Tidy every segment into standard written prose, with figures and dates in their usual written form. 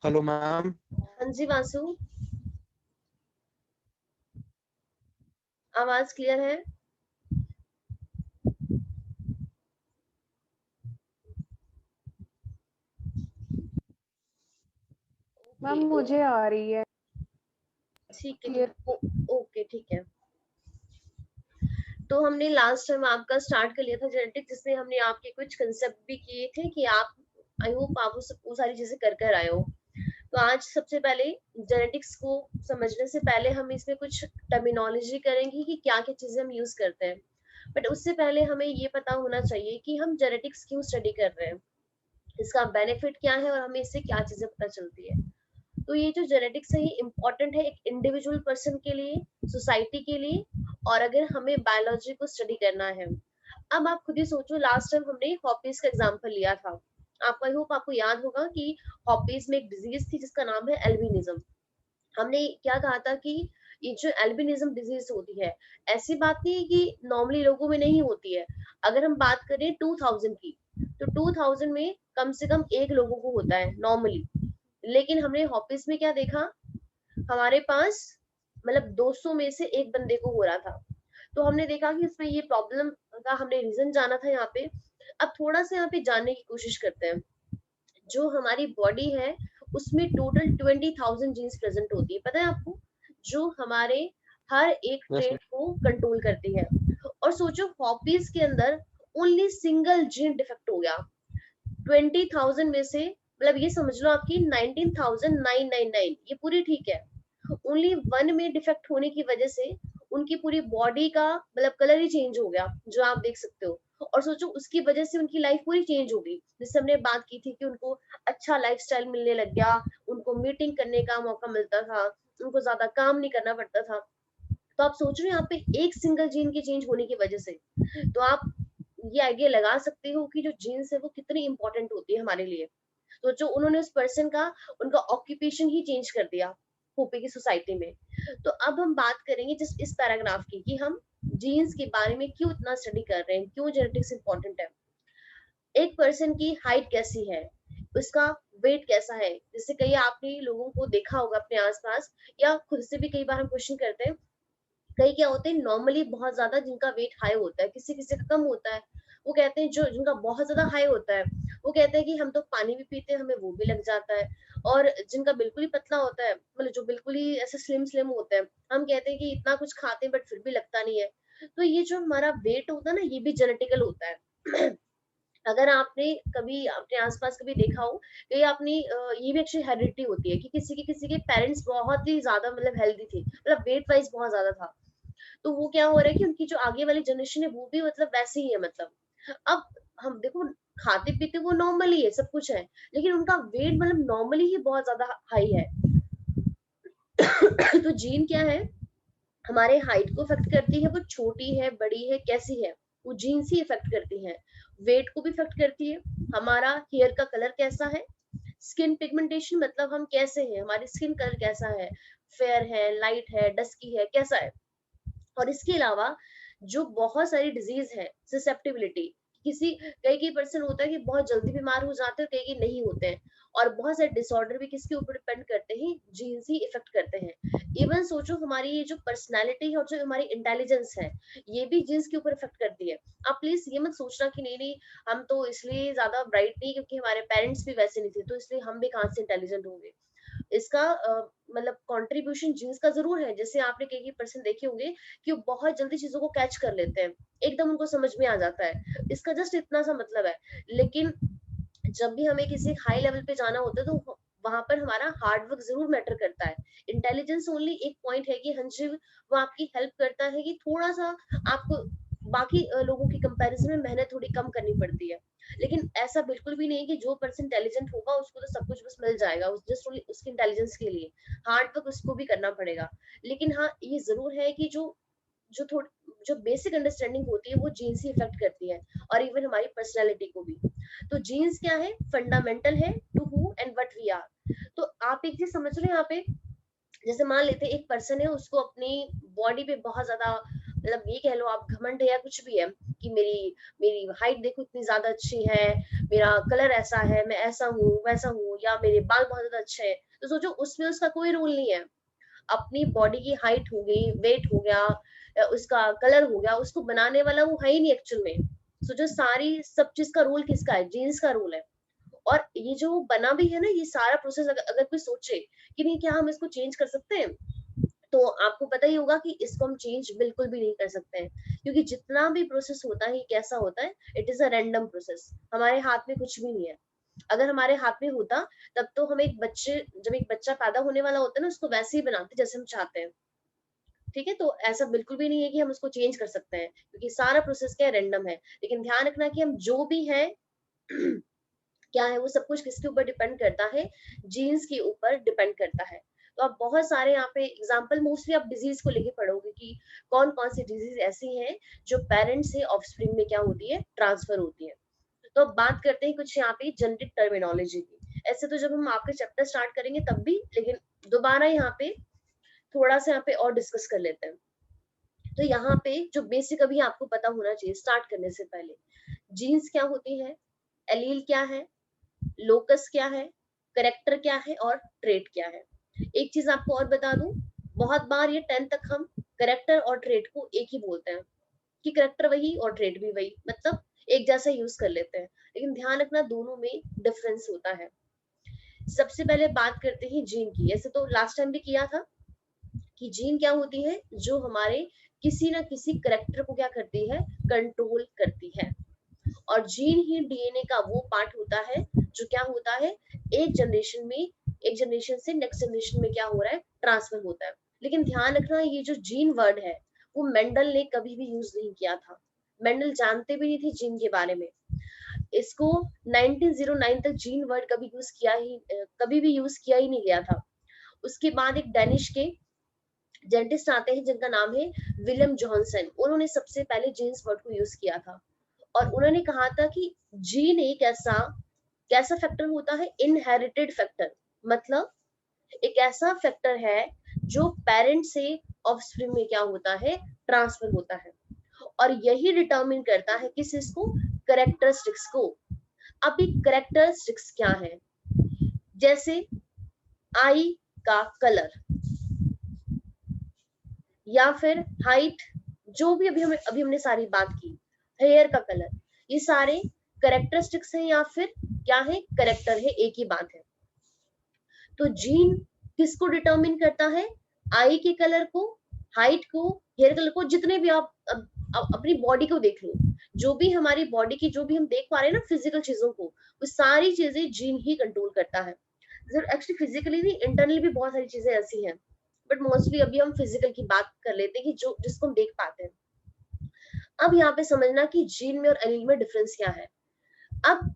Hello ma'am. हाँ जी वासु, आवाज clear है? मैम ओके, मुझे आ रही है ठीक है क्लियर। ठीक है। ओके ठीक है। तो हमने लास्ट टाइम आपका स्टार्ट कर लिया था जेनेटिक्स, जिसमें हमने आपके कुछ कंसेप्ट भी किए थे कि आप, आई होप आप वो सारी चीजें कर कर आए हो। तो आज सबसे पहले जेनेटिक्स को समझने से पहले हम इसमें कुछ टर्मिनोलॉजी करेंगे कि क्या क्या चीजें हम यूज करते हैं। बट उससे पहले हमें ये पता होना चाहिए कि हम जेनेटिक्स क्यों स्टडी कर रहे हैं, इसका बेनिफिट क्या है और हमें इससे क्या चीजें पता चलती है। तो ये जो जेनेटिक्स है ये इम्पोर्टेंट है एक इंडिविजुअल पर्सन के लिए, सोसाइटी के लिए, और अगर हमें बायोलॉजी को स्टडी करना है। अब आप खुद ही सोचो, लास्ट टाइम हमने हॉपीज का एग्जांपल लिया था। आपको, आई होप आपको याद होगा कि हॉपीज में एक डिजीज थी जिसका नाम है एल्बिनिज्म। हमने क्या कहा था कि ये जो एल्बिनिज्म डिजीज होती है, ऐसी बात नहीं है कि नॉर्मली लोगों में नहीं होती है। अगर हम बात करें 2000 की, तो 2000 में कम से कम एक लोगों को होता है नॉर्मली। लेकिन हमने हॉपीज में क्या देखा, हमारे पास मतलब 200 में से एक बंदे को हो रहा था। तो हमने देखा कि इसमें ये प्रॉब्लम का हमने रीजन जाना था यहाँ पे। अब थोड़ा सा यहाँ पे जानने की कोशिश करते हैं। जो हमारी बॉडी है उसमें टोटल 20,000 जीन्स प्रेजेंट होती है, पता है आपको, जो हमारे हर एक यस ट्रेट को कंट्रोल करती है। और सोचो हॉबीज के अंदर ओनली सिंगल जीन डिफेक्ट हो गया 20,000 में से, मतलब ये समझ लो आपकी 19,999, ये पूरी ठीक है। ओनली वन में डिफेक्ट होने की वजह से उनकी पूरी बॉडी का मतलब कलर ही चेंज हो गया, जो आप देख सकते हो। और सोचो उसकी वजह से उनकी लाइफ पूरी चेंज हो गई, जिससे हमने बात की थी कि उनको अच्छा लाइफस्टाइल मिलने लग गया, उनको मीटिंग करने का मौका मिलता था, उनको ज्यादा काम नहीं करना पड़ता था। तो आप सोच रहे हो यहाँ पे एक सिंगल जीन के चेंज होने की वजह से, तो आप ये आइडिया लगा सकते हो कि जो जीन्स है वो कितनी इंपॉर्टेंट होती है हमारे लिए। तो जो उन्होंने उस पर्सन का, उनका ऑक्यूपेशन ही चेंज कर दिया होपी की सोसाइटी में। तो अब हम बात करेंगे जिस इस पैराग्राफ की कि हम जीन्स के बारे में क्यों इतना स्टडी कर रहे हैं, क्यों जेनेटिक्स इंपॉर्टेंट है। एक पर्सन की हाइट कैसी है, उसका वेट कैसा है, जैसे कई आपने लोगों को देखा होगा अपने आसपास, या खुद से भी कई बार हम क्वेश्चन करते हैं। कई क्या होते हैं नॉर्मली बहुत ज्यादा जिनका वेट हाई होता है, किसी किसी का कम होता है। वो कहते हैं, जो जिनका बहुत ज्यादा हाई होता है वो कहते हैं कि हम तो पानी भी पीते हैं हमें वो भी लग जाता है। और जिनका बिल्कुल ही पतला होता है, मतलब जो बिल्कुल ही ऐसे स्लिम स्लिम होते हैं, हम कहते हैं कि इतना कुछ खाते हैं बट फिर भी लगता नहीं है। तो ये जो हमारा वेट होता है ना, ये भी जेनेटिकल होता है। अगर आपने कभी अपने आसपास कभी देखा हो, कहीं आपने ये भी एक्चुअली हेरिडिटी होती है कि किसी के पेरेंट्स बहुत ही ज्यादा मतलब हेल्दी थे, मतलब वेट वाइज बहुत ज्यादा था। तो वो क्या हो रहा है कि उनकी जो आगे वाली जनरेशन है वो भी मतलब वैसे ही है, मतलब अब हम देखो खाते पीते वो नॉर्मली है, सब कुछ है, लेकिन उनका वेट मतलब नॉर्मली ही बहुत ज्यादा हाई है। तो जीन क्या है, हमारे हाइट को इफेक्ट करती है, वो छोटी है बड़ी है कैसी है, वो जीन्स ही इफेक्ट करती है। वेट को भी इफेक्ट करती है, हमारा हेयर का कलर कैसा है, स्किन पिगमेंटेशन मतलब हम कैसे हैं, हमारी स्किन कलर कैसा है, फेयर है, लाइट है, डस्की है, कैसा है। और इसके अलावा जो बहुत सारी डिजीज है, ससेप्टिबिलिटी, किसी कई कई पर्सन होता है कि बहुत जल्दी बीमार हो जाते हैं, कई कई नहीं होते हैं। और बहुत सारे डिसऑर्डर भी किसके ऊपर डिपेंड करते हैं, जीन्स ही इफेक्ट करते हैं। इवन सोचो हमारी ये जो पर्सनालिटी है और जो हमारी इंटेलिजेंस है, ये भी जीन्स के ऊपर इफेक्ट करती है। आप प्लीज ये मत सोचना कि नहीं नहीं, हम तो इसलिए ज्यादा ब्राइट नहीं क्योंकि हमारे पेरेंट्स भी वैसे नहीं थे तो इसलिए हम भी कहाँ से इंटेलिजेंट होंगे। इसका मतलब कंट्रीब्यूशन जीन्स का जरूर है। जैसे आपने कई पर्सन देखे होंगे कि वो बहुत जल्दी चीजों को कैच कर लेते हैं, एकदम उनको समझ में आ जाता है, इसका जस्ट इतना सा मतलब है। लेकिन जब भी हमें किसी हाई लेवल पे जाना होता है तो वहां पर हमारा हार्ड वर्क जरूर मैटर करता है। इंटेलिजेंस ओनली एक पॉइंट है कि हाँ जी वो आपकी हेल्प करता है कि थोड़ा सा आपको बाकी लोगों की कंपैरिजन में मेहनत थोड़ी कम करनी पड़ती है। लेकिन ऐसा बिल्कुल भी नहीं कि जो पर्सन इंटेलिजेंट होगा उसको तो सब कुछ बस मिल जाएगा उस जस्ट उसकी इंटेलिजेंस के लिए, हार्ड वर्क उसको भी करना पड़ेगा। लेकिन हाँ ये जरूर है कि जो थोड़ी जो बेसिक अंडरस्टैंडिंग होती है वो जीन्स ही इफेक्ट करती है, और इवन हमारी पर्सनैलिटी को भी। तो जीन्स क्या है, फंडामेंटल है to who and what we are. तो आप एक चीज समझ रहे हैं यहाँ पे, जैसे मान लेते एक पर्सन है उसको अपनी बॉडी पे बहुत ज्यादा मतलब ये कह लो आप घमंड है या कुछ भी है कि मेरी मेरी हाइट देखो इतनी ज्यादा अच्छी है, मेरा कलर ऐसा है, मैं ऐसा हूँ वैसा हूँ, या मेरे बाल बहुत ज्यादा अच्छे हैं, तो सोचो उसमें उसका कोई रोल नहीं है। अपनी बॉडी की हाइट हो गई, वेट हो गया, उसका कलर हो गया, उसको बनाने वाला वो है ही नहीं एक्चुअल में। सोचो सारी सब चीज का रोल किसका है, जीन्स का रोल है। और ये जो बना भी है ना, ये सारा प्रोसेस अगर कोई सोचे कि नहीं क्या हम इसको चेंज कर सकते हैं, तो आपको पता ही होगा कि इसको हम चेंज बिल्कुल भी नहीं कर सकते हैं, क्योंकि जितना भी प्रोसेस होता है ये कैसा होता है, it is a random process, हमारे हाथ में कुछ भी नहीं है। अगर हमारे हाथ में होता तब तो हम एक बच्चे, जब एक बच्चा पैदा होने वाला होता है ना, उसको वैसे ही बनाते जैसे हम चाहते हैं। ठीक है, तो ऐसा बिल्कुल भी नहीं है कि हम उसको चेंज कर सकते हैं, क्योंकि सारा प्रोसेस क्या है, रैंडम है। लेकिन ध्यान रखना कि हम जो भी है क्या है, वो सब कुछ किसके ऊपर डिपेंड करता है, जीन्स के ऊपर डिपेंड करता है। तो आप बहुत सारे यहाँ पे एग्जाम्पल मोस्टली आप डिजीज को लेके पढ़ोगे कि कौन कौन सी डिजीज ऐसी हैं जो पेरेंट्स से ऑफस्प्रिंग में क्या होती है, ट्रांसफर होती है। तो अब बात करते हैं कुछ यहाँ पे जेनेटिक टर्मिनोलॉजी की। ऐसे तो जब हम आपके चैप्टर स्टार्ट करेंगे तब भी, लेकिन दोबारा यहाँ पे थोड़ा सा यहाँ पे और डिस्कस कर लेते हैं। तो यहाँ पे जो बेसिक अभी आपको पता होना चाहिए स्टार्ट करने से पहले, जीन्स क्या होती है, एलील क्या है, लोकस क्या है, करेक्टर क्या है और ट्रेट क्या है। एक चीज आपको और बता दूं, बहुत बार ये 10 तक हम करेक्टर और ट्रेट को एक ही बोलते हैं कि करेक्टर वही और ट्रेट भी वही, मतलब एक जैसा यूज कर लेते हैं, लेकिन ध्यान रखना दोनों में डिफरेंस होता है। सबसे पहले बात करते हैं जीन की। ऐसे तो लास्ट टाइम भी किया था कि जीन क्या होती है, जो हमारे किसी ना किसी करेक्टर को क्या करती है, कंट्रोल करती है। और जीन ही डीएनए का वो पार्ट होता है जो क्या होता है, एक जनरेशन से नेक्स्ट जनरेशन में क्या हो रहा है, ट्रांसफर होता है। लेकिन ध्यान रखना ये जो जीन वर्ड है वो मेंडल ने कभी भी यूज नहीं किया था। मेंडल जानते भी नहीं थे जीन के बारे में। इसको 1909 तक जीन वर्ड कभी भी यूज किया ही नहीं गया था। उसके बाद एक डेनिश के जेनेटिस्ट आते हैं जिनका नाम है विलियम जॉनसन, उन्होंने सबसे पहले जीन्स वर्ड को यूज किया था। और उन्होंने कहा था कि जीन एक ऐसा कैसा फैक्टर होता है, इनहेरिटेड फैक्टर, मतलब एक ऐसा फैक्टर है जो पेरेंट से ऑफस्प्रिंग में क्या होता है, ट्रांसफर होता है। और यही डिटरमिन करता है किस इसको, करेक्टरिस्टिक्स को। अब ये करेक्टरिस्टिक्स क्या है, जैसे आई का कलर या फिर हाइट, जो भी अभी हमने सारी बात की, हेयर का कलर, ये सारे करेक्टरिस्टिक्स हैं या फिर क्या है, करेक्टर है, एक ही बात है। तो जीन किसको डिटरमिन करता है, आई के कलर को, हाइट को, हेयर कलर को। जितने भी आप अपनी बॉडी को देख लो, जो भी हमारी बॉडी की जो भी हम देख पा रहे हैं ना फिजिकल चीजों को, वो सारी चीजें जीन ही कंट्रोल करता है। एक्चुअली फिजिकली नहीं, इंटरनली भी बहुत सारी चीजें ऐसी हैं, बट मोस्टली अभी हम फिजिकल की बात कर लेते हैं कि जो जिसको हम देख पाते हैं। अब यहाँ पे समझना कि जीन में और एलील में डिफरेंस क्या है। अब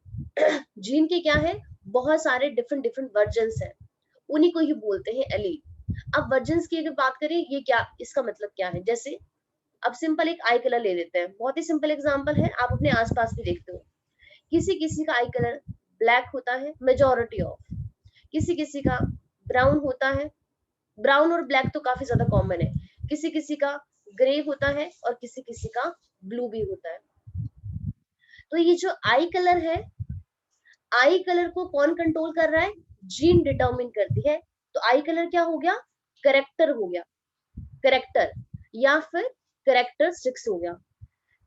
जीन के क्या है, बहुत सारे डिफरेंट डिफरेंट वर्जन्स हैं, उन्हीं को ही बोलते हैं एलील। अब वर्जन्स की अगर बात करें, ये क्या, इसका मतलब क्या है, जैसे अब सिंपल एक आई कलर ले लेते हैं, बहुत ही सिंपल एग्जांपल है, आप अपने आसपास भी देखते हो, किसी किसी का आई कलर ब्लैक होता है, मेजॉरिटी ऑफ, किसी किसी का ब्राउन होता है, ब्राउन और ब्लैक तो काफी ज्यादा कॉमन है, किसी किसी का ग्रे होता है और किसी किसी का ब्लू भी होता है। तो ये जो आई कलर है, आई कलर को कौन कंट्रोल कर रहा है, जीन डिटरमिन करती है। तो आई कलर क्या हो गया, करेक्टर हो गया, करेक्टर या फिर करेक्टरिस्टिक्स हो गया।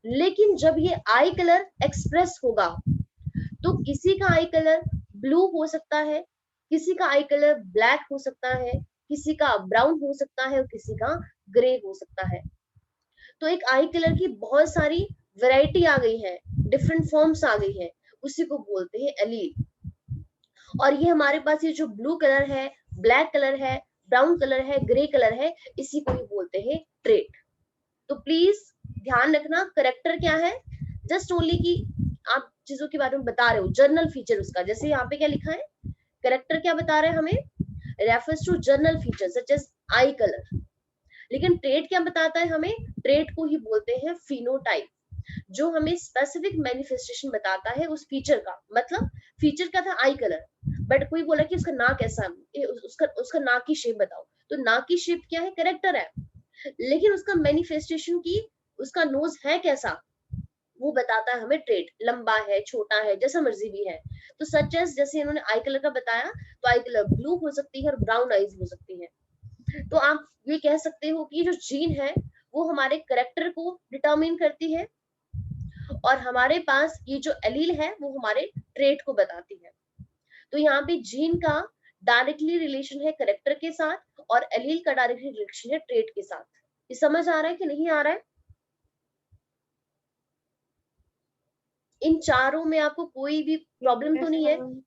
लेकिन जब ये आई कलर एक्सप्रेस होगा, तो किसी का आई कलर ब्लू हो सकता है, किसी का आई कलर ब्लैक हो सकता है, किसी का ब्राउन हो सकता है और किसी का ग्रे हो सकता है। तो एक आई कलर की बहुत सारी वैरायटी आ गई है, डिफरेंट फॉर्म्स आ गई है, उसी को बोलते हैं एलील। और ये हमारे पास ये जो ब्लू कलर है, ब्लैक कलर है, ब्राउन कलर है, ग्रे कलर है, इसी को ही बोलते हैं ट्रेट। तो प्लीज ध्यान रखना, करेक्टर क्या है, जस्ट ओनली कि आप चीजों के बारे में बता रहे हो, जर्नल फीचर उसका, जैसे यहाँ पे क्या लिखा है, करेक्टर क्या बता रहे हैं हमें, refers to general feature such as eye colour. लेकिन ट्रेट क्या बताता है हमें, ट्रेट को ही बोलते हैं फिनोटाइप, जो हमें स्पेसिफिक मैनिफेस्टेशन बताता है उस फीचर का। मतलब फीचर क्या था, आई कलर, बट कोई बोला कि उसका नाक ऐसा, उसका नाक की शेप बताओ, तो नाक की शेप क्या है, करेक्टर है, लेकिन उसका मैनिफेस्टेशन की उसका नोज है कैसा, वो बताता है हमें ट्रेट, लंबा है, छोटा है, जैसा मर्जी भी है। तो सच एज, जैसे इन्होंने आई कलर का बताया, तो आई कलर ब्लू हो सकती है और ब्राउन आईज हो सकती है। तो आप ये कह सकते हो कि जो जीन है वो हमारे करेक्टर को डिटरमिन करती है, और हमारे पास ये जो एलील है वो हमारे ट्रेट को बताती है। तो यहाँ पे जीन का डायरेक्टली रिलेशन है करेक्टर के साथ, और एलील का डायरेक्टली रिलेशन है ट्रेट के साथ। ये समझ आ रहा है कि नहीं आ रहा है? इन चारों में आपको कोई भी प्रॉब्लम तो यस नहीं है? मैम।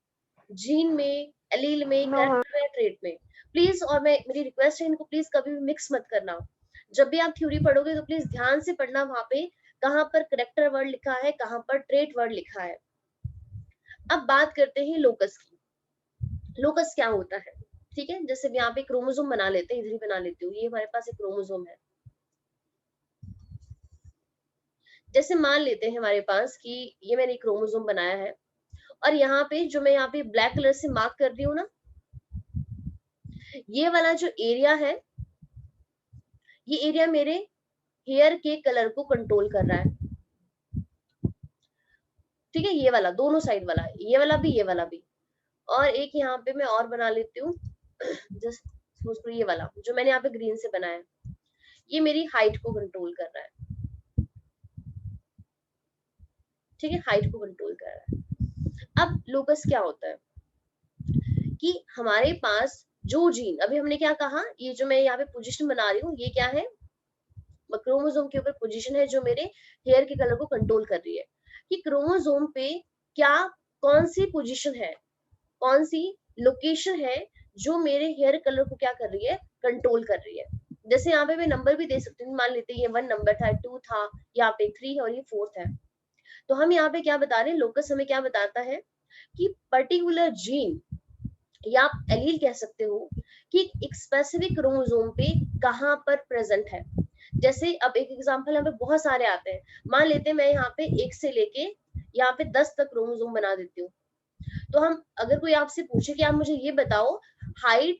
जीन में, एलील में, नो मैम। कैरेक्टर में, ट्रेट में? प्लीज, और मैं मेरी रिक्वेस्ट है, इनको प्लीज कभी भी मिक्स मत करना। जब भी आप थ्योरी पढ़ोगे तो प्लीज ध्यान से पढ़ना, वहां पे कहाँ पर करेक्टर वर्ड लिखा है, कहाँ पर ट्रेट वर्ड लिखा है। अब बात करते हैं लोकस की। लोकस क्या होता है? ठीक है, जैसे यहाँ पे क्रोमोसोम बना लेते हैं, इधर ही बना लेती हूँ, ये हमारे पास एक क्रोमोसोम है। जैसे मान लेते हैं हमारे पास कि ये मैंने क्रोमोसोम बनाया है, और यहाँ पे जो मैं यहाँ पे ब्लैक कलर से मार्क कर रही हूँ ना, ये वाला जो एरिया है, ये एरिया मेरे हेयर के कलर को कंट्रोल कर रहा है। ठीक है, ये वाला, दोनों साइड वाला, ये वाला भी, ये वाला भी। और एक यहाँ पे मैं और बना लेती हूँ, जस्ट सपोज करो ये वाला जो मैंने यहाँ पे ग्रीन से बनाया है, ये मेरी हाइट को कंट्रोल कर रहा है। ठीक है, हाइट को कंट्रोल कर रहा है। अब लोकस क्या होता है कि हमारे पास जो जीन, अभी हमने क्या कहा, ये जो मैं यहाँ पे पोजीशन बना रही हूँ, ये क्या है, क्रोमोसोम के ऊपर पोजीशन है जो मेरे हेयर के कलर को कंट्रोल कर रही है। कि क्रोमोसोम पे क्या, कौन सी पोजीशन है, कौन सी लोकेशन है जो मेरे हेयर कलर को क्या कर रही है, कंट्रोल कर रही है। जैसे यहाँ पे मैं नंबर भी दे सकती हूँ, मान लेते हैं ये 1 नंबर था, 2 था, यहाँ पे 3 है और ये 4 है। तो हम यहाँ पे क्या बता रहे हैं, लोकस हमें क्या बताता है कि पर्टिकुलर जीन, या आप एलील कह सकते हो, कि एक स्पेसिफिक क्रोमोसोम पे कहाँ पर प्रेजेंट है। जैसे अब एक एग्जांपल यहाँ पे बहुत सारे आते हैं, मान लेते हैं मैं यहाँ पे 1 से लेके यहाँ पे 10 तक क्रोमोसोम बना देती हूँ। तो हम, अगर कोई आपसे पूछे कि आप मुझे ये बताओ हाइट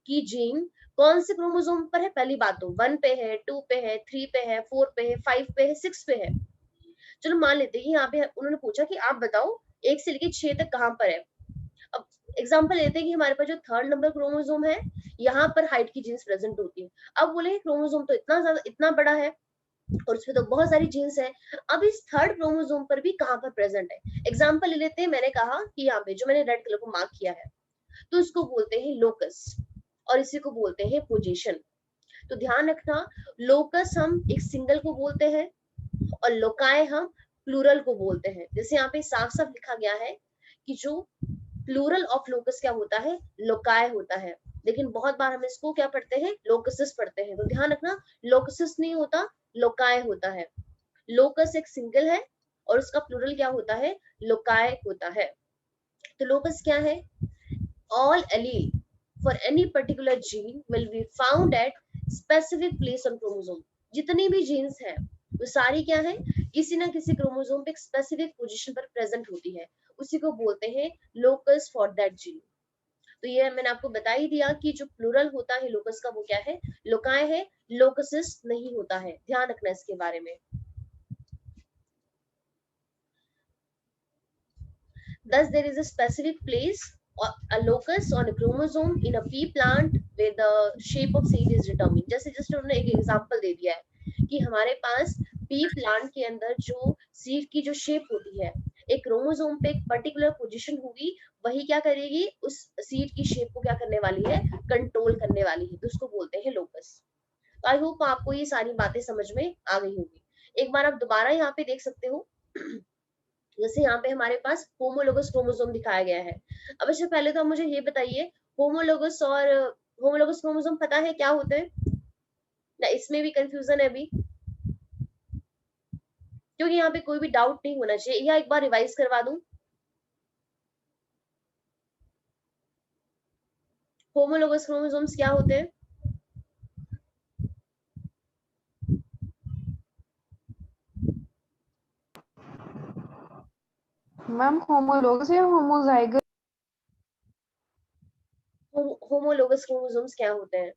की जीन कौन से क्रोमोसोम पर है, पहली बात तो 1 पे है, 2 पे है, 3 पे है, 4 पे है, 5 पे है, 6 पे है। चलो मान लेते हैं यहाँ पे उन्होंने पूछा कि आप बताओ 1 से लेके 6 तक कहाँ पर है। अब एग्जांपल लेते हैं कि हमारे पास जो 3rd नंबर क्रोमोसोम है, यहाँ पर हाइट की जीन्स प्रेजेंट होती है। अब बोले क्रोमोसोम तो इतना ज्यादा, इतना बड़ा है और उसमें तो बहुत सारी जीन्स है, अब इस 3rd क्रोमोसोम पर भी कहाँ पर प्रेजेंट है। एग्जांपल ले लेते हैं, मैंने कहा कि यहाँ पे जो मैंने रेड कलर को मार्क किया है, तो इसको बोलते हैं लोकस, और इसी को बोलते हैं पोजीशन। तो ध्यान रखना, लोकस हम एक सिंगल को बोलते हैं, और लोकाय हम प्लूरल को बोलते हैं। जैसे यहाँ पे साफ साफ लिखा गया है कि जो प्लूरल ऑफ लोकस क्या होता है, लोकाय होता है। लेकिन बहुत बार हम इसको क्या पढ़ते हैं, लोकसिस पढ़ते हैं। तो ध्यान रखना, लोकसिस नहीं होता, लोकाय होता है। लोकस एक सिंगल है और उसका प्लूरल क्या होता है, लोकाय होता है। तो लोकस क्या है, all allele for any particular gene will be found at specific place on chromosome। जितनी भी जीन्स हैं वो सारी क्या है, किसी ना किसी क्रोमोसोम पे एक स्पेसिफिक पोजीशन पर प्रेजेंट होती है, उसी को बोलते हैं लोकस फॉर दैट जीन। तो ये मैंने आपको बता ही दिया कि जो प्लूरल होता है लोकस का वो क्या है, लोकाय है, लोकसिस नहीं होता है। ध्यान रखना इसके बारे में। Thus, there is a specific place or a locus on a chromosome in a pea plant where the shape of seed is determined। जैसे जस्ट उन्होंने एक एग्जांपल दे दिया है कि हमारे पास पी प्लांट के अंदर जो सीड की जो शेप होती है, एक क्रोमोसोम पे एक पर्टिकुलर पोजीशन होगी, वही क्या करेगी, उस सीड की शेप को क्या करने वाली है, कंट्रोल करने वाली है। तो उसको बोलते हैं लोकस। तो आई होप आपको ये सारी बातें समझ में आ गई होगी। एक बार आप दोबारा यहाँ पे देख सकते हो, जैसे यहाँ पे हमारे पास होमोलोगस क्रोमोसोम दिखाया गया है। अब इससे पहले तो आप मुझे ये बताइए, होमोलोगस और होमोलोगस क्रोमोसोम पता है क्या होते हैं ना, इसमें भी कंफ्यूजन है अभी? क्योंकि यहाँ पे कोई भी डाउट नहीं होना चाहिए, या एक बार रिवाइज करवा दूं। होमोलोगस क्रोमोसोम्स क्या होते हैं? मैम होमोलोगस या होमोजाइगस? होमोलोगस क्रोमोसोम्स क्या होते हैं?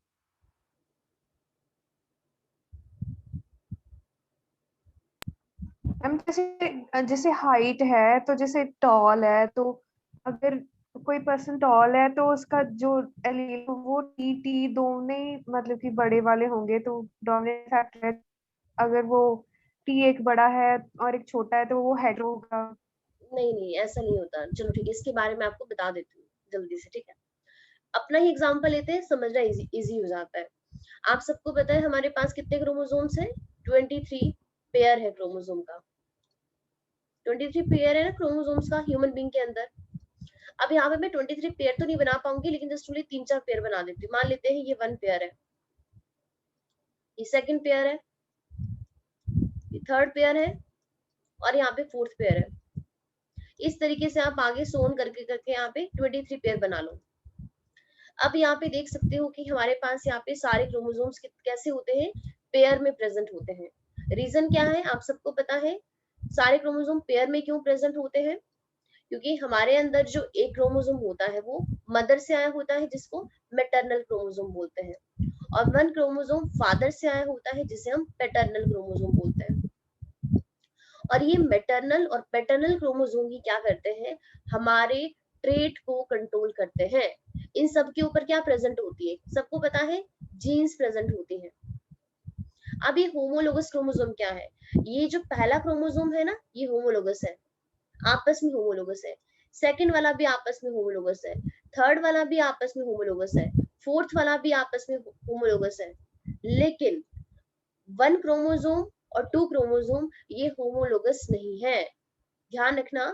मैम जैसे जैसे हाइट है तो जैसे टॉल है, तो अगर कोई पर्सन टॉल है तो उसका जो एलील वो टी टी दोनों ही मतलब कि बड़े वाले होंगे, तो डोमिनेंट फैक्टर है। अगर वो टी एक बड़ा है और एक छोटा है तो वो हेटेरो होगा। नहीं नहीं, ऐसा नहीं होता। चलो ठीक है, इसके बारे में आपको बता देती हूँ जल्दी से, ठीक है। अपना ही एग्जांपल लेते हैं, समझना इजी इजी हो जाता है। आप सबको पता है हमारे पास कितने क्रोमोसोम्स है? 23 पेयर है क्रोमोसोम का। 23 पेयर है ना क्रोमोसोम्स का ह्यूमन बीइंग के अंदर। अब यहाँ पे मैं 23 पेयर तो नहीं बना पाऊंगी, लेकिन जस्ट ओनली 3-4 पेयर बना देती हूँ। मान लेते हैं ये 1 पेयर है, ये सेकंड पेयर है, ये थर्ड पेयर है, और यहाँ पे फोर्थ पेयर है। इस तरीके से आप आगे सोन करके करके यहाँ पे 23 पेयर बना लो। अब यहाँ पे देख सकते हो कि हमारे पास यहाँ पे सारे क्रोमोसोम्स कैसे होते हैं? पेयर में प्रेजेंट होते हैं। रीजन क्या है आप सबको पता है? सारे क्रोमोसोम पेयर में क्यों प्रेजेंट होते हैं? क्योंकि हमारे अंदर जो एक क्रोमोसोम होता है वो मदर से आया होता है, जिसको मैटरनल क्रोमोसोम बोलते हैं, और 1 क्रोमोसोम फादर से आया होता है, जिसे हम पैटर्नल क्रोमोसोम बोलते हैं। और ये मैटरनल और पैटर्नल क्रोमोसोम ही क्या करते हैं? हमारे ट्रेट को कंट्रोल करते हैं। इन सब के ऊपर क्या प्रेजेंट होती है? सबको पता है, जीन्स प्रेजेंट होती हैं। अब ये होमोलोगस क्रोमोसोम क्या है? ये जो पहला क्रोमोसोम है ना, ये होमोलोगस है, आपस में होमोलोगस है। सेकंड वाला भी आपस में होमोलोगस है, थर्ड वाला भी आपस में होमोलोगस है, फोर्थ वाला भी आपस में होमोलोगस है। लेकिन 1 क्रोमोसोम और 2 क्रोमोसोम ये होमोलोगस नहीं है। ध्यान रखना,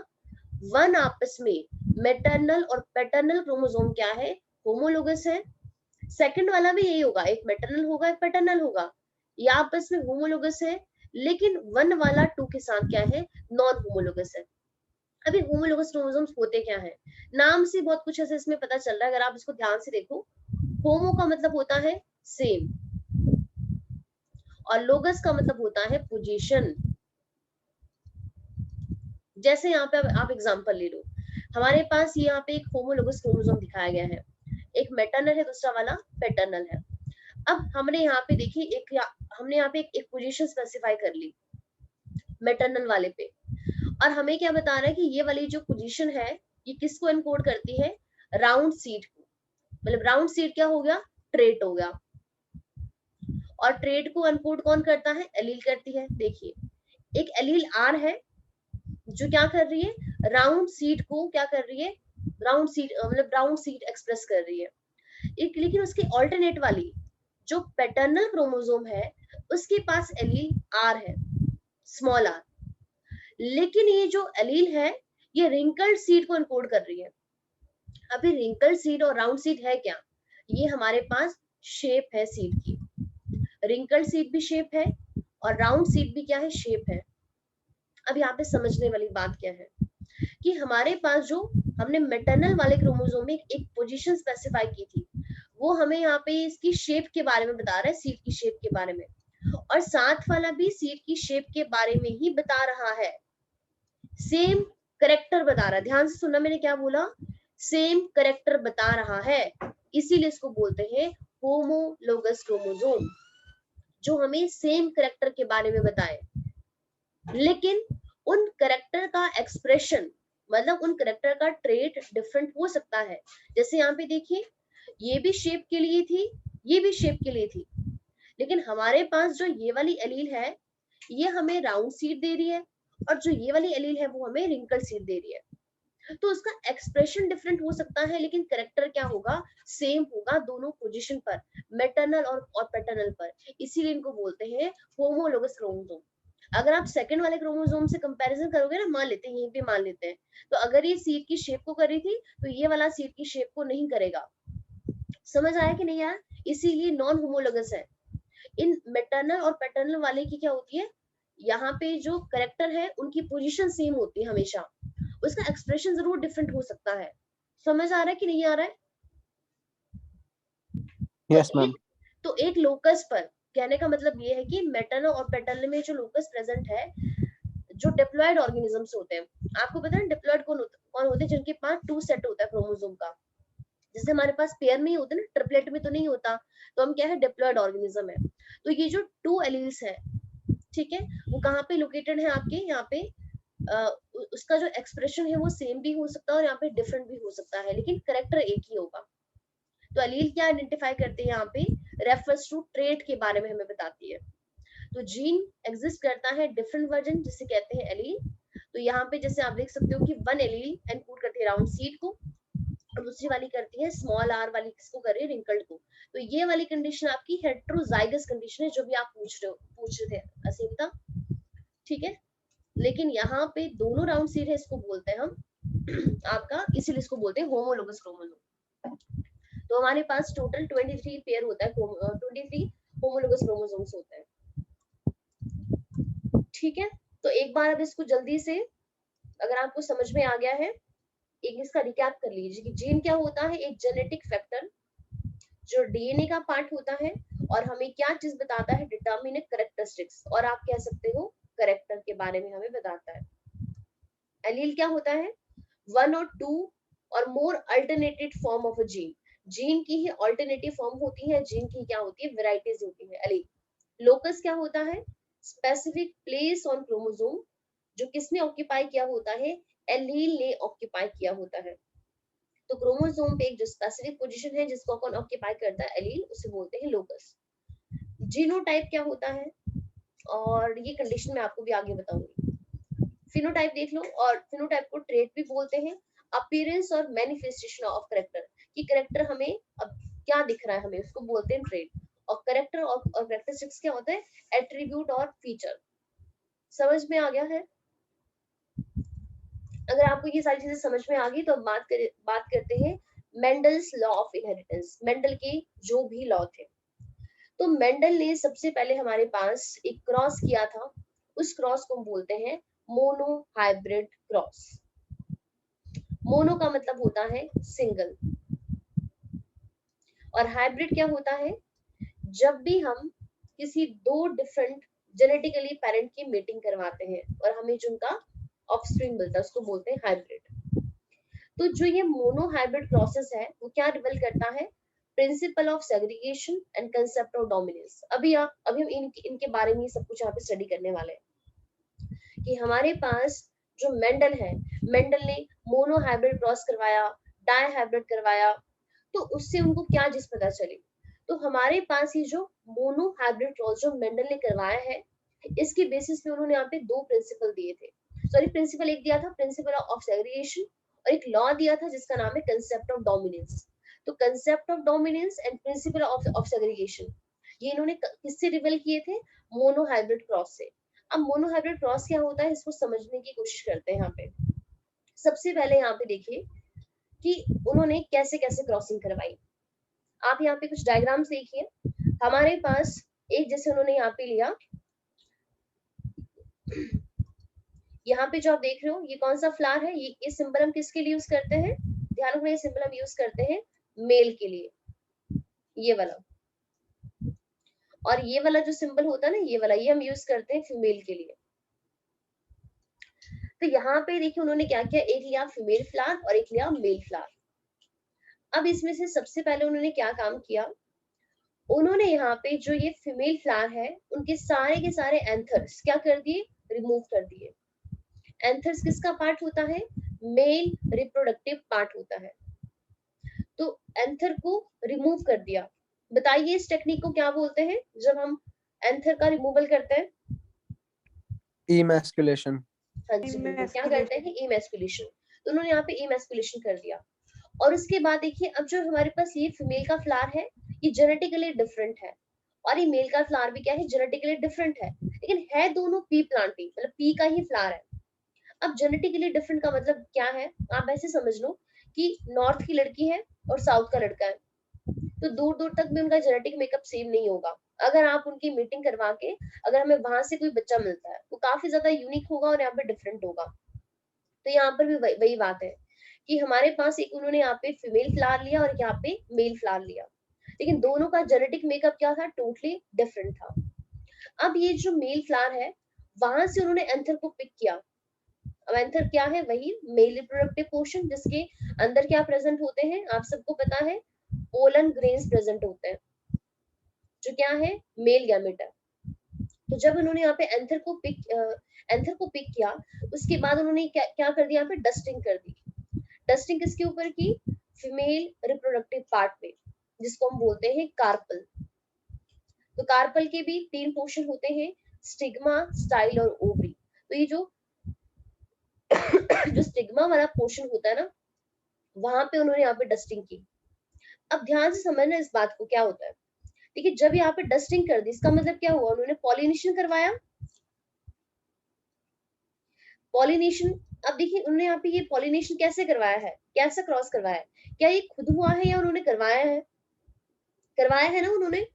1 आपस में मैटरनल और पैटर्नल क्रोमोसोम क्या है? होमोलोगस है। सेकंड वाला भी यही होगा, एक मैटरनल होगा एक पैटर्नल होगा, ये आपस में होमोलोगस है। लेकिन 1 वाला 2 के साथ क्या है? नॉन होमोलोगस है। अभी होमोलोगस क्रोमोसोम्स होते क्या है? नाम से बहुत कुछ ऐसे इसमें पता चल रहा है, अगर आप इसको ध्यान से देखो। होमो का मतलब होता है सेम, और लोगस का मतलब होता है पोजीशन। जैसे यहाँ पे आप एग्जांपल ले लो, हमारे पास ये यहाँ पे एक होमोलोगस क्रोमोसोम दिखाया गया है, एक मैटरनल है, दूसरा वाला पैटर्नल है। अब हमने यहाँ पे देखी हमने यहाँ पे एक पोजीशन स्पेसिफाई कर ली मैटरनल वाले पे, और हमें क्या बता रहा है कि ये वाली जो पोजीशन है ये किसको एनकोड करती है? राउंड सीड को। मतलब राउंड सीड क्या हो गया? ट्रेट हो गया। और ट्रेट को एनकोड कौन करता है? एलील करती है। देखिए, एक एलील आर है जो क्या कर रही है? राउंड सीड को क्या कर रही है? राउंड सीड मतलब राउंड सीड एक्सप्रेस कर रही है। एक लेकिन उसकी ऑल्टरनेट वाली जो पैटर्नल क्रोमोसोम है उसके पास एलील आर है, स्मॉल आर। लेकिन ये जो एलील है ये रिंकल्ड सीड को एनकोड कर रही है। अभी रिंकल्ड सीड और राउंड सीड है क्या? ये हमारे पास शेप है सीड की। रिंकल्ड सीड भी शेप है और राउंड सीड भी क्या है? शेप है। अब यहाँ पे समझने वाली बात क्या है कि हमारे पास जो हमने मैटरनल वाले क्रोमोसोम में एक पोजीशन स्पेसिफाई की थी, वो हमें यहाँ पे इसकी शेप के बारे में बता रहा है, सीड की शेप के बारे में, और साथ वाला भी सीड की शेप के बारे में ही बता रहा है। सेम करेक्टर बता रहा है। ध्यान से सुनना, मैंने क्या बोला? सेम करेक्टर बता रहा है, इसीलिए इसको बोलते हैं होमोलोगस क्रोमोसोम, जो हमें सेम करेक्टर के बारे में बताए। लेकिन उन करेक्टर का एक्सप्रेशन मतलब उन करेक्टर का ट्रेट डिफरेंट हो सकता है। जैसे यहाँ पे देखिए, ये भी शेप के लिए थी, ये भी शेप के लिए थी, लेकिन हमारे पास जो ये वाली एलील है ये हमें राउंड सीड दे रही है, और जो ये वाली एलील है वो हमें रिंकल सीड दे रही है। तो उसका एक्सप्रेशन डिफरेंट हो सकता है, लेकिन करेक्टर क्या होगा? सेम होगा दोनों पोजीशन पर, मैटरनल और पैटर्नल पर। इसीलिए इनको बोलते हैं होमोलोगस क्रोमोसोम। अगर आप सेकंड वाले क्रोमोसोम से कंपैरिजन करोगे ना, मान लेते हैं यहीं पे मान लेते हैं, तो अगर ये सीड की शेप को कर रही थी तो ये वाला सीड की शेप को नहीं करेगा। समझ आया कि नहीं आया? इसीलिए नॉन होमोलोगस है। इन मैटरनल और पैटर्नल वाले की क्या होती है, यहाँ पे जो करेक्टर है उनकी पोजीशन सेम होती है हमेशा, उसका एक्सप्रेशन जरूर डिफरेंट हो सकता है। समझ आ रहा है कि नहीं आ रहा है? यस तो मैम। एक तो एक लोकस पर कहने का मतलब ये है कि मैटरनल और पैटर्नल में जो लोकस प्रेजेंट है, जो डिप्लॉयड ऑर्गेनिजम्स होते हैं, आपको पता है डिप्लॉयड कौन होते हैं? जिनके पास 2 सेट होता है क्रोमोसोम का। जैसे हमारे पास पेयर में ही होता है ना, ट्रिपलेट में तो नहीं होता, तो हम क्या है? डिप्लॉयड ऑर्गेनिज्म है। तो ये जो 2 एलील्स है, ठीक है, वो कहाँ पे लोकेटेड है आपके यहाँ पे, उसका जो एक्सप्रेशन है वो सेम भी हो सकता है और यहाँ पे डिफरेंट भी हो सकता है, लेकिन करेक्टर एक ही होगा। तो अलील क्या आइडेंटिफाई करते हैं यहाँ पे, रेफर्स टू ट्रेट के बारे में हमें बताती है। तो जीन एग्जिस्ट करता है डिफरेंट वर्जन जिसे कहते हैं एलील। तो यहाँ पे जैसे आप देख सकते हो कि वन एलील एनकोड करती है राउंड सीड को, और दूसरी वाली करती है स्मॉल आर वाली, किसको कर रही है, रिंकल्ड को। तो ये वाली कंडीशन आपकी हेट्रोजाइगस कंडीशन है, जो भी आप पूछ रहे थे असीमता, ठीक है। लेकिन यहाँ पे दोनों राउंड सीड है, इसको बोलते हैं हम आपका, इसीलिए इसको बोलते हैं होमोलोगस क्रोमोसोम। तो हमारे पास टोटल 23 पेयर होता है, 23 होमोलोगस क्रोमोसोम्स होते हैं, ठीक है। तो एक बार अब इसको जल्दी से, अगर आपको समझ में आ गया है, एक इसका रिकैप कर लीजिए कि जीन क्या होता है, एक जेनेटिक फैक्टर जो डीएनए का पार्ट होता है और हमें क्या चीज बताता है, डिटरमिनेट कैरेक्टरिस्टिक्स, और आप कह सकते हो कैरेक्टर के बारे में हमें बताता है। एलील क्या होता है, वन और टू और more alternated form of a gene, gene की ही अल्टरनेटिव फॉर्म होती है, जीन की क्या होती है, वेराइटीज होती है एलील। लोकस क्या होता है, स्पेसिफिक प्लेस ऑन क्रोमोसोम, जो किसने ऑक्यूपाई किया होता है, एलील ने ऑक्यूपाई किया होता है। तो क्रोमोसोम पे एक जो स्पेसिफिक पोजीशन है जिसको कौन ऑक्यूपाई करता है, एलील, उसे बोलते हैं लोकस। जीनोटाइप क्या होता है, और ये कंडीशन मैं आपको भी आगे बताऊंगी। फिनोटाइप देख लो, और फिनोटाइप को ट्रेट भी बोलते हैं, अपीयरेंस और मैनिफेस्टेशन ऑफ कैरेक्टर, कि कैरेक्टर हमें अब क्या दिख रहा है हमें, उसको बोलते हैं ट्रेट। और कैरेक्टर और कैरेक्टरिस्टिक्स क्या होता है, एट्रीब्यूट और फीचर। समझ में आ गया है? अगर आपको ये सारी चीजें समझ में आ गई तो अब बात करते हैं Mendel's law of inheritance, Mendel के जो भी लॉ थे। तो मेंडल ने सबसे पहले हमारे पास एक क्रॉस किया था, उस क्रॉस को हम बोलते हैं मोनो हाइब्रिड क्रॉस। मोनो का मतलब होता है सिंगल, और हाइब्रिड क्या होता है, जब भी हम किसी दो डिफरेंट जेनेटिकली पेरेंट की मीटिंग करवाते हैं और हमें जिनका ऑफस्प्रिंग मिलता है, उसको बोलते हैं हाइब्रिड। तो जो ये मोनो हाइब्रिड प्रोसेस है वो क्या रिवेल करता है, principle of segregation and concept of dominance. अभी हम इनके बारे में सब कुछ यहाँ पे स्टडी करने वाले हैं कि हमारे पास जो मेंडल है, मेंडल ने मोनो हाइब्रिड क्रॉस करवाया, डाई हाइब्रिड करवाया, तो उससे उनको क्या चीज पता चली, तो हमारे पास ये जो मोनो हाइब्रिड क्रॉस जो मेंडल ने करवाया है, इसके बेसिस पे उन्होंने यहाँ पे दो प्रिंसिपल दिए थे। सॉरी, प्रिंसिपल एक दिया था, प्रिंसिपल ऑफ सेग्रीगेशन, और एक लॉ दिया था जिसका नाम है कंसेप्ट ऑफ डोमिनेंस। तो concept of dominance and principle of segregation, ये इन्होंने किससे रिवेल किए थे, मोनो हाइब्रिड क्रॉस से। अब मोनो हाइब्रिड क्रॉस क्या होता है, इसको समझने की कोशिश करते हैं यहाँ पे। सबसे पहले यहाँ पे देखिए कि उन्होंने कैसे कैसे क्रॉसिंग करवाई। आप यहाँ पे कुछ डायग्राम्स देखिए, हमारे पास एक, जैसे उन्होंने यहाँ पे लिया, यहाँ पे जो आप देख रहे हो ये कौन सा फ्लावर है, ये सिंबल हम किसके लिए यूज करते हैं, ध्यान रखना, ये सिंबल हम यूज करते हैं मेल के लिए, ये वाला। और ये वाला जो सिंबल होता है ना, ये वाला, ये हम यूज करते हैं फीमेल के लिए। तो यहाँ पे देखिए उन्होंने क्या किया, एक लिया फीमेल फ्लावर और एक लिया मेल फ्लावर। अब इसमें से सबसे पहले उन्होंने क्या काम किया, उन्होंने यहाँ पे जो ये फीमेल फ्लावर है उनके सारे के सारे एंथर्स क्या कर दिए, रिमूव कर दिए। एंथर्स किसका पार्ट होता है, मेल रिप्रोडक्टिव पार्ट होता है। तो एंथर को रिमूव कर दिया। बताइए इस टेक्निक को क्या बोलते हैं, जब हम एंथर का रिमूवल करते हैं, इमैस्कुलेशन। हाँ जी बिल्कुल, क्या करते हैं, इमैस्कुलेशन। तो उन्होंने यहाँ पे इमैस्कुलेशन कर दिया। और उसके बाद देखिए, अब जो हमारे पास ये फीमेल का फ्लावर है ये जेनेटिकली डिफरेंट है, और ये मेल का फ्लावर भी क्या है, जेनेटिकली डिफरेंट है, लेकिन है दोनों पी प्लांटी, मतलब पी का ही फ्लावर है। अब जेनेटिकली डिफरेंट का मतलब क्या है, आप ऐसे समझ लो कि नॉर्थ की लड़की है और साउथ का लड़का है, तो दूर दूर तक भी उनका जेनेटिक मेकअप सेम नहीं होगा। अगर आप उनकी मीटिंग करवा के अगर हमें वहां से कोई बच्चा मिलता है वो काफी ज्यादा यूनिक होगा और यहाँ पे डिफरेंट होगा। तो यहाँ पर भी वही बात है कि हमारे पास एक, उन्होंने यहाँ पे फीमेल फ्लावर लिया और यहाँ पे मेल फ्लावर लिया, लेकिन दोनों का जेनेटिक मेकअप क्या था, टोटली डिफरेंट था। अब ये जो मेल फ्लावर है वहां से उन्होंने एंथर को पिक किया। अब एंथर क्या है, वही मेल रिप्रोडक्टिव पोर्शन, जिसके अंदर क्या प्रेजेंट होते हैं, आप सबको पता है, पोलन ग्रेन्स प्रेजेंट होते हैं, जो क्या है, मेल गैमेट है। तो जब उन्होंने यहाँ पे एंथर को पिक किया, उसके बाद उन्होंने क्या कर दिया, यहाँ पे डस्टिंग कर दी। डस्टिंग किसके ऊपर की, फीमेल रिप्रोडक्टिव पार्ट पे, जिसको हम बोलते हैं कार्पल। तो कार्पल के भी 3 पोर्शन होते हैं, स्टिग्मा, स्टाइल और ओवरी। तो ये जो जो स्टिग्मा वाला पोर्शन होता है ना, वहां पे उन्होंने यहाँ पे डस्टिंग की। अब ध्यान से समझना इस बात को, क्या होता है। देखिए जब यहाँ पे डस्टिंग कर दी, इसका मतलब क्या हुआ, उन्होंने पॉलिनेशन करवाया। पॉलिनेशन, अब देखिए उन्होंने यहाँ पे ये पॉलिनेशन कैसे करवाया है, कैसे क्रॉस करवाया है, क्या ये खुद हुआ है या उन्होंने करवाया है, करवाया है ना उन्होंने,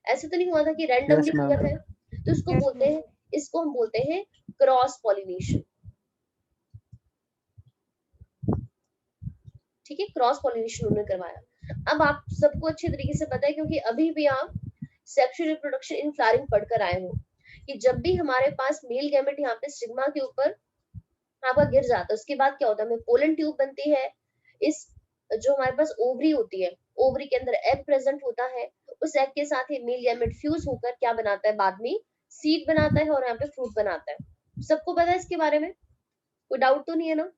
ऐसे तो नहीं हुआ था कि रैंडमली यस किया मैम। है। तो इसको यस बोलते हैं, इसको हम बोलते हैं क्रॉस पॉलिनेशन। ठीक है, क्रॉस पॉलिनेशन उन्होंने करवाया। अब आप सबको अच्छे तरीके से पता है, क्योंकि अभी भी आप सेक्सुअल रिप्रोडक्शन इन फ्लावरिंग पढ़कर आए हो, कि जब भी हमारे पास मेल गैमेट यहाँ पे स्टिग्मा के ऊपर आपका गिर जाता है, उसके बाद क्या होता है, हमें पोलन ट्यूब बनती है। इस जो हमारे पास ओवरी होती है, ओवरी के अंदर एग प्रेजेंट होता है, उस एग के साथ ही मेल गैमेट फ्यूज होकर क्या बनाता है, बाद में सीड बनाता है और यहाँ पे फ्रूट बनाता है। सबको पता है इसके बारे में, कोई डाउट तो नहीं है ना।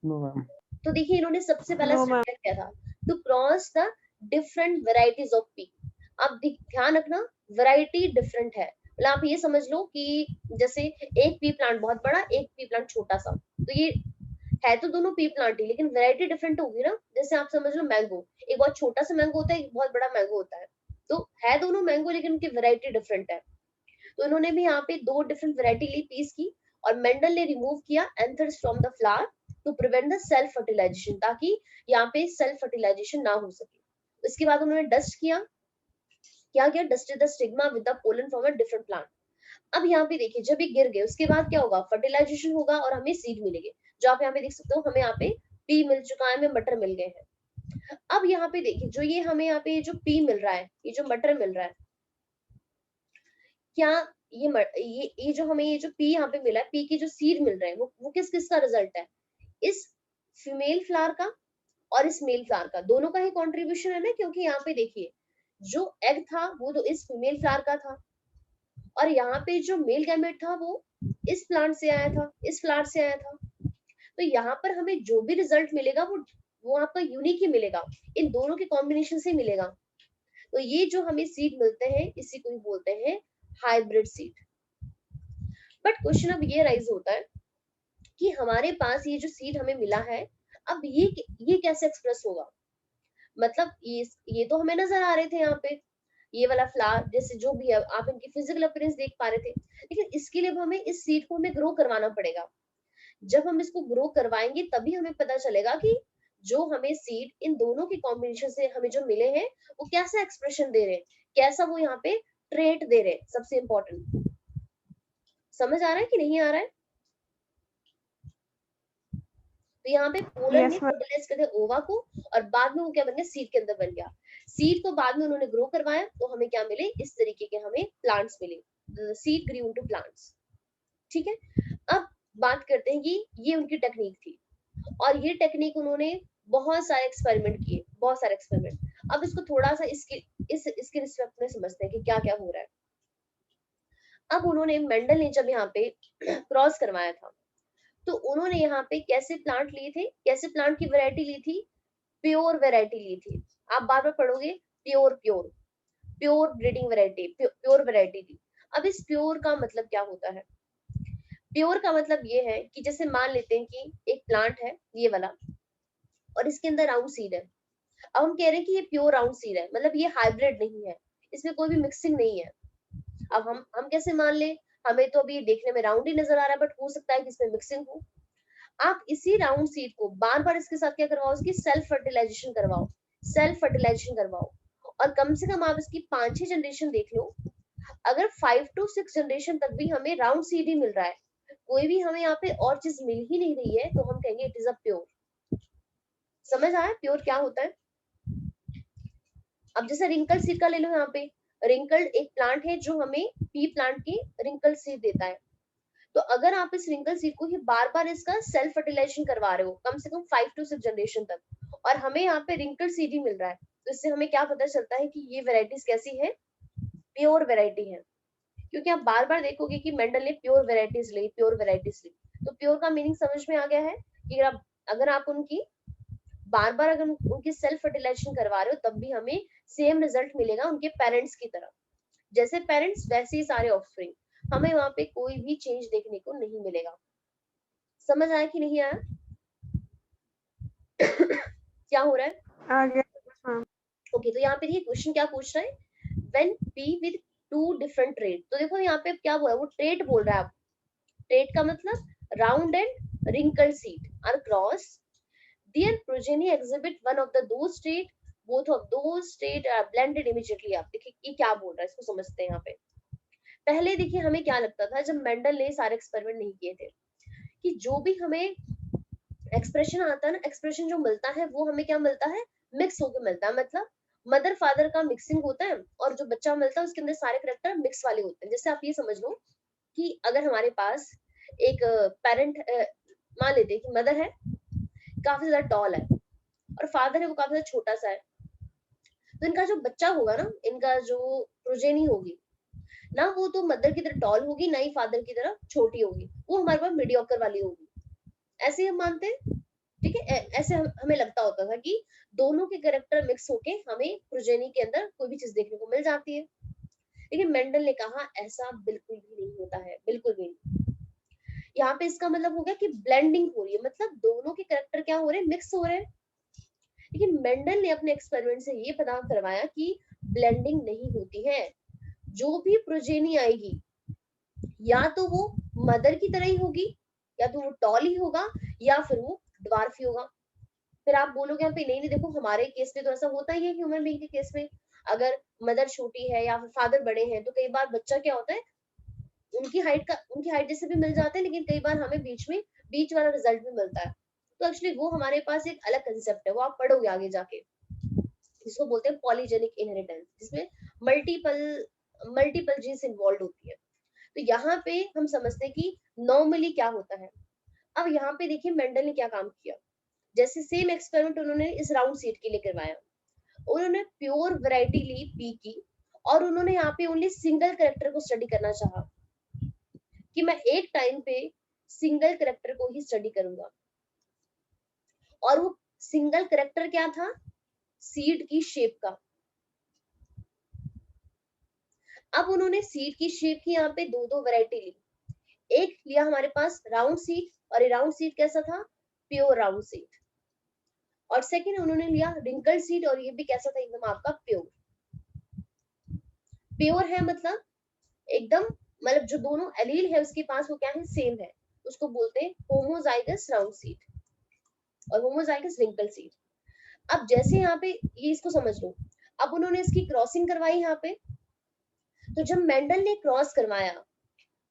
No ma'am. तो देखिए इन्होंने सबसे पहला No, स्टेप ma'am. क्या किया था, to cross the different varieties of pea. अब ध्यान रखना, वैरायटी डिफरेंट है, मतलब आप ये समझ लो कि जैसे एक पी प्लांट बहुत बड़ा, एक पी प्लांट छोटा सा, तो ये है तो दोनों पी प्लांट ही, लेकिन वैरायटी डिफरेंट होगी ना। जैसे आप समझ लो मैंगो, एक बहुत छोटा सा मैंगो होता है, एक बहुत बड़ा मैंगो होता है, तो है दोनों मैंगो लेकिन उनकी वैरायटी डिफरेंट है। तो इन्होंने भी यहाँ पे 2 डिफरेंट वैरायटी ली, पीस की, और मेंडल ने रिमूव किया anthers from the flower to prevent the self fertilisation, ताकि यहाँ पे सेल्फ फर्टिलाइजेशन ना हो सके। उसके बाद उन्होंने डस्ट किया, क्या किया, dusted the stigma with the pollen from a different plant. अब यहाँ पे देखिए जब ये गिर गए, उसके बाद क्या होगा, फर्टिलाइजेशन होगा और हमें सीड मिलेंगे। जो आप यहाँ पे देख सकते हो, हमें यहाँ पे पी मिल चुका है, हमें मटर मिल गए हैं। अब यहाँ पे देखिए जो ये हमें यहाँ पे जो पी मिल रहा है, ये जो मटर मिल रहा है, क्या ये जो हमें ये जो पी यहाँ पे मिला है, पी की जो सीड मिल रहे हैं, वो किस किस का रिजल्ट है, इस फीमेल फ्लावर का और इस मेल फ्लावर का, दोनों का ही कंट्रीब्यूशन है ना। क्योंकि यहाँ पे देखिए जो एग था वो तो इस फीमेल फ्लावर का था, और यहाँ पे जो मेल गैमेट था वो इस प्लांट से आया था, इस फ्लावर से आया था। तो यहाँ पर हमें जो भी रिजल्ट मिलेगा वो आपका यूनिक ही मिलेगा, इन दोनों के कॉम्बिनेशन से मिलेगा। तो ये जो हमें सीड मिलते हैं, इसी को ही बोलते हैं हाइब्रिड सीड। बट क्वेश्चन अब ये राइज होता है कि हमारे पास ये जो सीड हमें मिला है, अब ये कैसे एक्सप्रेस होगा, मतलब ये तो हमें नजर आ रहे थे यहाँ पे, ये वाला फ्लावर जैसे जो भी है, आप इनकी फिजिकल अपीयरेंस देख पा रहे थे, लेकिन इसके लिए हमें इस सीड को हमें ग्रो करवाना पड़ेगा। जब हम इसको ग्रो करवाएंगे तभी हमें पता चलेगा कि जो हमें सीड इन दोनों के कॉम्बिनेशन से हमें जो मिले हैं, वो कैसा एक्सप्रेशन दे रहे हैं, कैसा वो यहाँ पे ट्रेट दे रहे हैं। सबसे इंपॉर्टेंट, समझ आ रहा है कि नहीं आ रहा है। तो यहाँ पे पोलन ने Yes, ma'am. फर्टिलाइज कर दिया ओवा को, और बाद में वो क्या बन गया, सीड के अंदर बन गया। सीड को बाद में उन्होंने ग्रो करवाया, तो हमें क्या मिले, इस तरीके के हमें प्लांट्स मिले, सीड ग्रू इनटू प्लांट्स। ठीक है, अब बात करते हैं कि ये उनकी टेक्निक थी, और ये टेक्निक उन्होंने बहुत सारे एक्सपेरिमेंट किए, बहुत सारे एक्सपेरिमेंट। अब इसको थोड़ा सा इसके रिस्पेक्ट में समझते हैं कि क्या क्या हो रहा है। अब उन्होंने मेंडल ने जब यहाँ पे क्रॉस करवाया था, तो उन्होंने यहाँ पे कैसे प्लांट लिए थे, कैसे प्लांट की वैरायटी ली थी, प्योर वैरायटी ली थी। आप बार बार पढ़ोगे, pure pure pure breeding variety, pure variety थी। अब इस प्योर का मतलब क्या होता है, प्योर का मतलब ये है कि जैसे मान लेते हैं कि एक प्लांट है ये वाला, और इसके अंदर राउंड सीड है। अब हम कह रहे हैं कि ये प्योर राउंड सीड है, मतलब ये हाइब्रिड नहीं है, इसमें कोई भी मिक्सिंग नहीं है। अब हम कैसे मान ले, हमें तो अभी देखने में राउंड ही नजर आ रहा है, बट हो सकता है कि इसमें मिक्सिंग हो। आप इसी राउंड सीड को बार बार इसके साथ क्या करवाओ, इसकी सेल्फ फर्टिलाइजेशन करवाओ, सेल्फ फर्टिलाइजेशन करवाओ, और कम से कम आप इसकी 5-6 जनरेशन देख लो। अगर 5 to 6 जनरेशन तक भी हमें राउंड सीड ही मिल रहा है, कोई भी हमें यहाँ पे और चीज मिल ही नहीं रही है, तो हम कहेंगे इट इज अ प्योर। समझ आया प्योर क्या होता है। अब जैसे रिंकल सीड का ले लो, यहाँ पे रिंकल एक प्लांट है जो हमें पी प्लांट की रिंकल सीड देता है। तो अगर आप इस रिंकल सीड को ही बार बार इसका सेल्फ फर्टिलाइजेशन करवा रहे हो कम से कम 5 to 6 जनरेशन तक, और हमें यहाँ पे रिंकल सीड ही मिल रहा है, तो इससे हमें क्या पता चलता है कि ये वेराइटीज कैसी है, प्योर वेराइटी है। क्योंकि आप बार बार देखोगे कि मेंडल ने प्योर वेराइटीज ली, प्योर वेराइटीज ली, तो प्योर का मीनिंग समझ में आ गया है कि अगर आप उनकी बार बार अगर उनकी सेल्फ फर्टिलाइजेशन करवा रहे हो तब भी हमें सेम रिजल्ट मिलेगा उनके पेरेंट्स की तरह। जैसे पेरेंट्स वैसे ही सारे ऑफस्प्रिंग, हमें वहां पे कोई भी चेंज देखने को नहीं मिलेगा। समझ आया कि नहीं आया? क्या हो रहा है? आ गया। हाँ ओके, तो यहाँ पे देखिए क्वेश्चन क्या पूछ रहा है, when P with two different trait. तो देखो यहाँ पे क्या बोल रहा है, वो ट्रेट बोल रहा है। ट्रेट का मतलब round and wrinkle seed are cross, their progeny exhibit one of the दो trait, both of those trait are blended immediately. आप देखिए ये क्या बोल रहा है, इसको समझते हैं। यहाँ पे पहले देखिए हमें क्या लगता था जब मेंडल ने सारे एक्सपेरिमेंट नहीं किए थे, कि जो भी हमें एक्सप्रेशन आता है ना, एक्सप्रेशन जो मिलता है वो हमें क्या मिलता है, मिक्स होके मिलता है। मतलब मदर फादर का मिक्सिंग होता है और जो बच्चा मिलता है उसके अंदर सारे करेक्टर मिक्स वाले होते हैं। जैसे आप ये समझ लो कि अगर हमारे पास एक पेरेंट, मान लेते हैं कि मदर है काफी ज्यादा टॉल है और फादर है वो काफी ज्यादा छोटा सा है, तो इनका जो बच्चा होगा ना, इनका जो प्रोजेनी होगी ना, वो तो मदर की तरह टॉल होगी ना ही फादर की तरह छोटी होगी, वो हमारे पास मीडियोकर वाली होगी। ऐसे हम मानते हैं, ठीक है। ऐसे हमें लगता होता था कि दोनों के कैरेक्टर मिक्स होके हमें प्रोजेनी के अंदर कोई भी चीज देखने को मिल जाती है। लेकिन मेंडल ने कहा ऐसा बिल्कुल भी नहीं होता है, बिल्कुल भी नहीं। यहाँ पे इसका मतलब हो गया कि ब्लेंडिंग हो रही है, मतलब दोनों के कैरेक्टर क्या हो रहे हैं, मिक्स हो रहे हैं। लेकिन मेंडल ने अपने एक्सपेरिमेंट से ये पता करवाया कि ब्लेंडिंग नहीं होती है। जो भी प्रोजेनी आएगी या तो वो मदर की तरह ही होगी, या तो वो टॉल ही होगा, या फिर वो ड्वार्फ ही होगा। फिर आप बोलोगे यहाँ पे नहीं नहीं, देखो हमारे केस में तो ऐसा होता ही है, ह्यूमन बीइंग के केस में अगर मदर छोटी है या फिर फादर बड़े हैं तो कई बार बच्चा क्या होता है, उनकी हाइट जैसे भी मिल जाते हैं, लेकिन कई बार हमें बीच वाला रिजल्ट भी मिलता है। तो एक्चुअली वो हमारे पास एक अलग कंसेप्ट है, वो आप पढ़ोगे आगे जाके, जिसको बोलते हैं पॉलीजेनिक इनहेरिटेंस, जिसमें मल्टीपल मल्टीपल जीन्स इन्वॉल्व होती है। तो यहाँ पे हम समझते हैं कि नॉर्मली क्या होता है। अब यहाँ पे देखिए मेंडल ने क्या काम किया, जैसे सेम एक्सपेरिमेंट उन्होंने इस राउंड सीट के लिए करवाया। उन्होंने प्योर वैरायटी ली पी की, और उन्होंने यहाँ पे ओनली सिंगल करेक्टर को स्टडी करना चाहा कि मैं एक टाइम पे सिंगल करेक्टर को ही स्टडी करूंगा। और वो सिंगल करेक्टर क्या था, सीड की शेप का। अब उन्होंने सीड की शेप की यहाँ पे दो दो वैरायटी ली। एक लिया हमारे पास राउंड सीड, और ये राउंड सीड कैसा था, प्योर राउंड सीड। और सेकंड उन्होंने लिया रिंकल सीड, और ये भी कैसा था, एकदम आपका प्योर। प्योर है मतलब एकदम, मतलब जो दोनों एलील है उसके पास वो क्या है, सेम है। उसको बोलते हैं होमोजाइगस राउंड सीड और होमोजाइगस रिंकल सीड। अब जैसे यहाँ पे ये इसको समझ लो, अब उन्होंने इसकी क्रॉसिंग करवाई यहाँ पे। तो जब मेंडल ने क्रॉस करवाया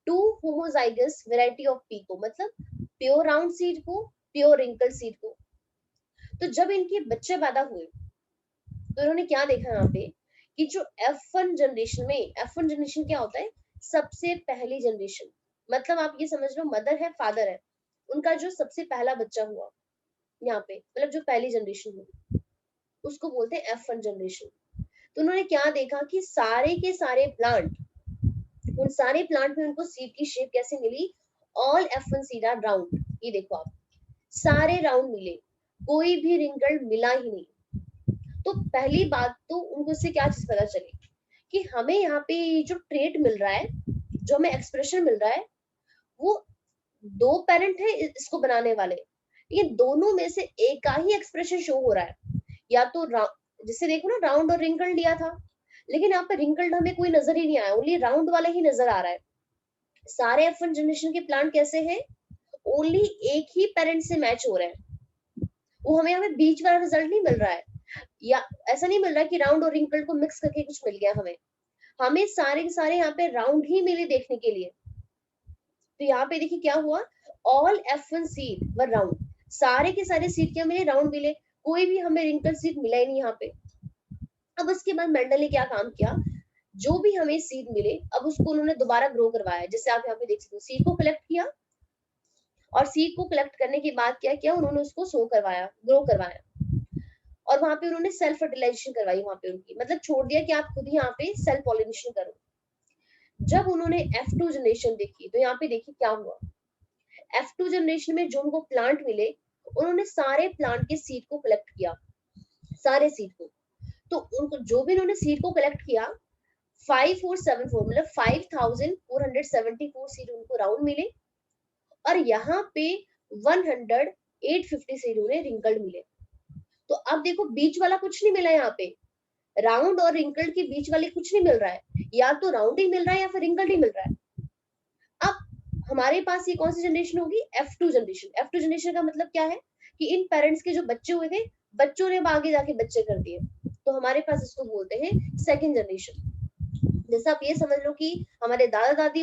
two homozygous variety of pea को, मतलब प्योर राउंड सीड को, प्योर रिंकल सीड को, तो जब इनके बच्चे पैदा हुए तो इन्होंने क्या देखा यहाँ पे कि जो F1 जनरेशन में, F1 जनरेशन क्या होता है, सबसे पहली जनरेशन, मतलब आप ये समझ लो मदर है फादर है, उनका जो सबसे पहला बच्चा हुआ यहाँ पे, मतलब जो पहली जनरेशन हुई उसको बोलते हैं F1 जनरेशन। तो उन्होंने क्या देखा कि सारे के सारे प्लांट, उन सारे प्लांट में उनको सीड की शेप कैसे मिली, all F1 seed are round. ये देखो आप, सारे राउंड मिले, कोई भी रिंकल मिला ही नहीं। तो पहली बात तो उनको इससे क्या चीज पता चली कि हमें यहाँ पे जो ट्रेट मिल रहा है, जो हमें एक्सप्रेशन मिल रहा है, वो दो पेरेंट है इसको बनाने वाले, लेकिन दोनों में से एक का ही एक्सप्रेशन शो हो रहा है। या तो जिससे देखो ना राउंड और रिंकल्ड लिया था, लेकिन यहाँ पे रिंकल्ड हमें कोई नजर ही नहीं आया, ओनली राउंड वाला ही नजर आ रहा है। सारे F1 जनरेशन के प्लांट कैसे हैं, ओनली एक ही पेरेंट से मैच हो रहे हैं, वो हमें बीच वाला रिजल्ट नहीं मिल रहा है, या ऐसा नहीं मिल रहा कि राउंड और रिंकल्ड को मिक्स करके कुछ मिल गया हमें सारे के सारे यहाँ पे राउंड ही मिले देखने के लिए। तो यहाँ पे देखिए क्या हुआ, ऑल F1 सीड वर राउंड, सारे के सारे सीड क्या मिले, राउंड मिले, कोई भी हमें रिंकल सीड मिला ही नहीं यहाँ पे। अब उसके बाद मेंडल ने क्या काम किया, जो भी हमें सीड मिले अब उसको उन्होंने दोबारा ग्रो करवाया। जैसे आप यहाँ पे देख सकते हो, सीड को कलेक्ट किया, और सीड को कलेक्ट करने के बाद क्या किया, उन्होंने उसको सो करवाया, ग्रो करवाया, और वहां पे उन्होंने सेल्फ फर्टिलाइजेशन करवाई। वहां पे उनकी मतलब छोड़ दिया कि आप खुद ही यहाँ पे सेल्फ पॉलिनेशन करो। जब उन्होंने F2 जनरेशन देखी तो यहाँ पे देखिए क्या हुआ। F2 जनरेशन में जो उनको प्लांट मिले, उन्होंने सारे प्लांट के सीड को कलेक्ट किया, सारे सीड को। तो उनको जो भी उन्होंने सीड को कलेक्ट किया 5474 मतलब 5474 सीड उनको राउंड मिले, और यहाँ पे 850 सीड उन्हें रिंकल्ड मिले। तो अब देखो बीच वाला कुछ नहीं मिला, यहाँ पे राउंड और रिंकल्ड के बीच वाले कुछ नहीं मिल रहा है, या तो राउंड ही मिल रहा है या फिर रिंकल्ड ही मिल रहा है। अब हमारे पास ये कौन सी जनरेशन होगी? F2 generation. F2 जनरेशन का मतलब क्या है कि इन पेरेंट्स के जो बच्चे हुए थे, बच्चों ने आगे जाके बच्चे कर दिए, तो हमारे पास इसको बोलते हैं सेकंड जनरेशन। जैसे आप ये समझ लो कि हमारे दादा दादी